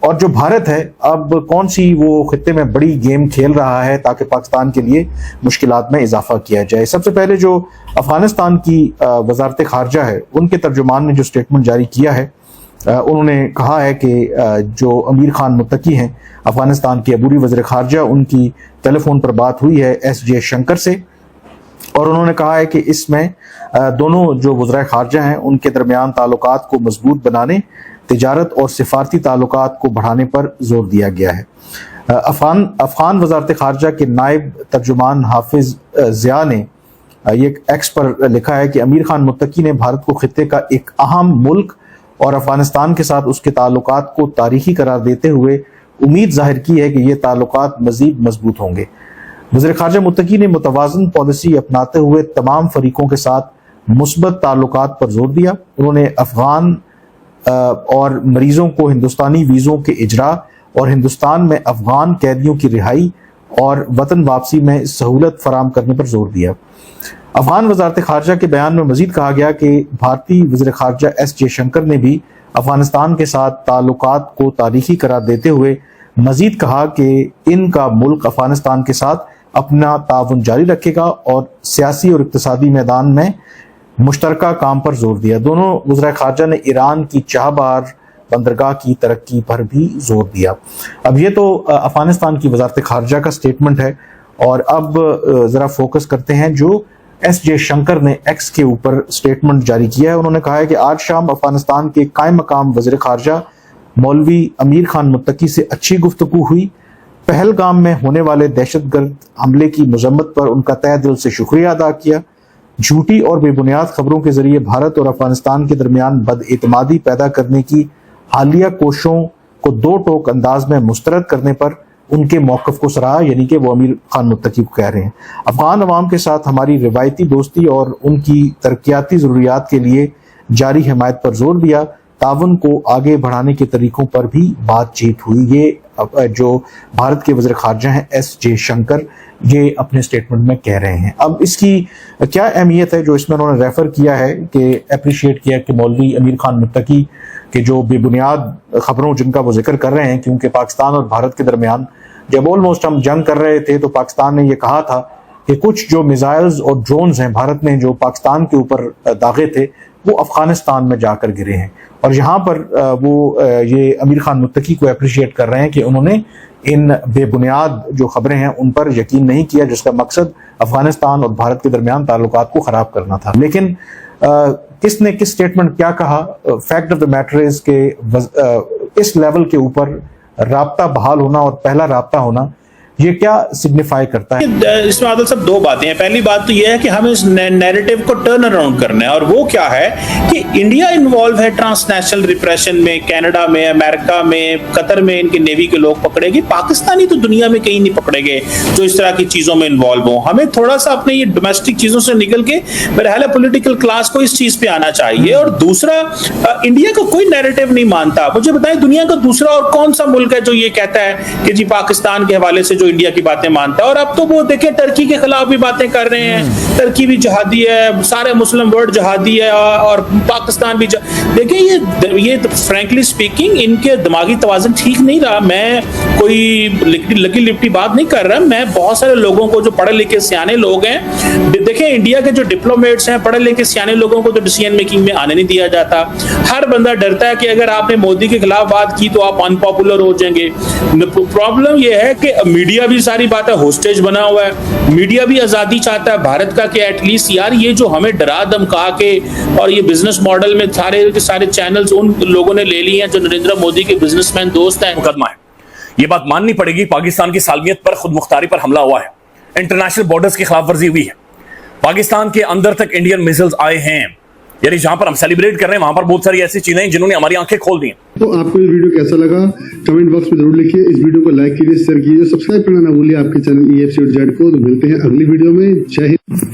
اور جو بھارت ہے اب کون سی وہ خطے میں بڑی گیم کھیل رہا ہے تاکہ پاکستان کے لیے مشکلات میں اضافہ کیا جائے. سب سے پہلے جو افغانستان کی وزارت خارجہ ہے ان کے ترجمان نے جو سٹیٹمنٹ جاری کیا ہے انہوں نے کہا ہے کہ جو امیر خان متقی ہیں افغانستان کے عبوری وزیر خارجہ, ان کی ٹیلی فون پر بات ہوئی ہے ایس جے شنکر سے, اور انہوں نے کہا ہے کہ اس میں دونوں جو وزرائے خارجہ ہیں ان کے درمیان تعلقات کو مضبوط بنانے, تجارت اور سفارتی تعلقات کو بڑھانے پر زور دیا گیا ہے. افغان وزارت خارجہ کے نائب ترجمان حافظ ضیاء نے یہ ایکس پر لکھا ہے کہ امیر خان متقی نے بھارت کو خطے کا ایک اہم ملک اور افغانستان کے ساتھ اس کے تعلقات کو تاریخی قرار دیتے ہوئے امید ظاہر کی ہے کہ یہ تعلقات مزید مضبوط ہوں گے. وزیر خارجہ متقی نے متوازن پالیسی اپناتے ہوئے تمام فریقوں کے ساتھ مثبت تعلقات پر زور دیا. انہوں نے افغان اور مریضوں کو ہندوستانی ویزوں کے اجراء اور ہندوستان میں افغان قیدیوں کی رہائی اور وطن واپسی میں سہولت فراہم کرنے پر زور دیا. افغان وزارت خارجہ کے بیان میں مزید کہا گیا کہ بھارتی وزیر خارجہ ایس جے شنکر نے بھی افغانستان کے ساتھ تعلقات کو تاریخی قرار دیتے ہوئے مزید کہا کہ ان کا ملک افغانستان کے ساتھ اپنا تعاون جاری رکھے گا اور سیاسی اور اقتصادی میدان میں مشترکہ کام پر زور دیا. دونوں وزرائے خارجہ نے ایران کی چابہار بندرگاہ کی ترقی پر بھی زور دیا. اب یہ تو افغانستان کی وزارت خارجہ کا سٹیٹمنٹ ہے, اور اب ذرا فوکس کرتے ہیں جو ایس جے شنکر نے ایکس کے اوپر سٹیٹمنٹ جاری کیا ہے. انہوں نے کہا ہے کہ آج شام افغانستان کے قائم مقام وزیر خارجہ مولوی امیر خان متقی سے اچھی گفتگو ہوئی. پہلگام میں ہونے والے دہشت گرد حملے کی مذمت پر ان کا تہہ دل سے شکریہ ادا کیا. جھوٹی اور بے بنیاد خبروں کے ذریعے بھارت اور افغانستان کے درمیان بد اعتمادی پیدا کرنے کی حالیہ کوششوں کو دو ٹوک انداز میں مسترد کرنے پر ان کے موقف کو سراہا, یعنی کہ وہ امیر خان متقی کو کہہ رہے ہیں. افغان عوام کے ساتھ ہماری روایتی دوستی اور ان کی ترقیاتی ضروریات کے لیے جاری حمایت پر زور دیا. تعاون کو آگے بڑھانے کے طریقوں پر بھی بات چیت ہوئی. یہ جو بھارت کے وزیر خارجہ ہیں ایس جے شنکر یہ اپنے سٹیٹمنٹ میں کہہ رہے ہیں. اب اس کی کیا اہمیت ہے جو اس میں انہوں نے ریفر کیا ہے کہ اپریشیٹ کیا کہ مولوی امیر خان متقی کے جو بے بنیاد خبروں جن کا وہ ذکر کر رہے ہیں, کیونکہ پاکستان اور بھارت کے درمیان جب آلموسٹ ہم جنگ کر رہے تھے تو پاکستان نے یہ کہا تھا کہ کچھ جو میزائلز اور ڈرونز ہیں بھارت نے جو پاکستان کے اوپر داغے تھے وہ افغانستان میں جا کر گرے ہیں, اور یہاں پر وہ یہ امیر خان متقی کو اپریشیٹ کر رہے ہیں کہ انہوں نے ان بے بنیاد جو خبریں ہیں ان پر یقین نہیں کیا جس کا مقصد افغانستان اور بھارت کے درمیان تعلقات کو خراب کرنا تھا. لیکن کس نے کس سٹیٹمنٹ کیا کہا, fact of the matter is کہ اس لیول کے اوپر رابطہ بحال ہونا اور پہلا رابطہ ہونا یہ کیا سگنیفائی کرتا ہے؟ اس میں عادل صاحب دو باتیں ہیں. پہلی بات تو یہ ہے کہ ہمیں اس نیریٹو کو ٹرن اراؤنڈ کرنا ہے, اور وہ کیا ہے کہ انڈیا انوالو ہے ٹرانس نیشنل ریپریشن میں, کینیڈا میں, امریکہ میں, قطر میں ان کے نیوی کے لوگ پکڑے گئے. پاکستانی تو دنیا میں کہیں نہیں پکڑے گئے جو اس طرح کی چیزوں میں انوالو ہوں. ہمیں تھوڑا سا اپنے یہ ڈومیسٹک چیزوں سے نکل کے بہرحال پولیٹیکل کلاس کو اس چیز پہ آنا چاہیے. اور دوسرا, انڈیا کا کوئی نیریٹو نہیں مانتا. مجھے بتائیں دنیا کا دوسرا اور کون سا ملک ہے جو یہ کہتا ہے کہ جی پاکستان کے حوالے سے جو انڈیا کی باتیں مانتا ہے. اور اب تو وہ دیکھیں ٹرکی کے خلاف بھی باتیں کر رہے ہیں, ٹرکی بھی جہادی ہے, سارے مسلم ورلڈ جہادی ہے, اور پاکستان بھی دیکھیں یہ فرینکلی سپیکنگ ان کے دماغی توازن ٹھیک نہیں رہا. میں کوئی لگی لپٹی بات نہیں کر رہا, میں بہت سارے لوگوں کو جو پڑھے لکھے سیانے لوگ ہیں, دیکھیں انڈیا کے جو ڈپلومیٹس ہیں پڑھے لکھے سیانے لوگوں کو تو ڈیسیژن میکنگ میں آنے نہیں دیا جاتا. ہر بندہ ڈرتا ہے کہ اگر آپ نے مودی کے خلاف بات کی تو آپ ان پاپولر ہو جائیں گے. پرابلم یہ ہے کہ میڈیا بھی ساری بات ہے ہوسٹیج بنا ہوا ہے, میڈیا بھی آزادی چاہتا ہے بھارت کا کہ ایٹ لیسٹ یار یہ جو ہمیں ڈرا دھمکا کے اور یہ بزنس ماڈل میں سارے چینلز ان لوگوں نے لے لی ہیں جو نریندر مودی کے بزنس مین دوست ہیں. مقدمہ ہے, یہ بات ماننی پڑے گی, پاکستان کی سالمیت پر خود مختاری پر حملہ ہوا ہے, انٹرنیشنل بارڈرز کی خلاف ورزی ہوئی ہے, پاکستان کے اندر تک انڈین میزائلز آئے ہیں, یعنی جہاں پر ہم سیلیبریٹ کر رہے ہیں وہاں پر بہت ساری ایسی چیزیں ہیں جنہوں نے ہماری آنکھیں کھول دی ہیں. تو آپ کو یہ ویڈیو کیسا لگا کمنٹ باکس میں ضرور لکھیے, اس ویڈیو کو لائک کیجیے, شیئر کیجیے, سبسکرائب کرنا نہ بھولیے آپ کے چینل EFC.Z کو. تو ملتے ہیں اگلی ویڈیو میں. جے ہند.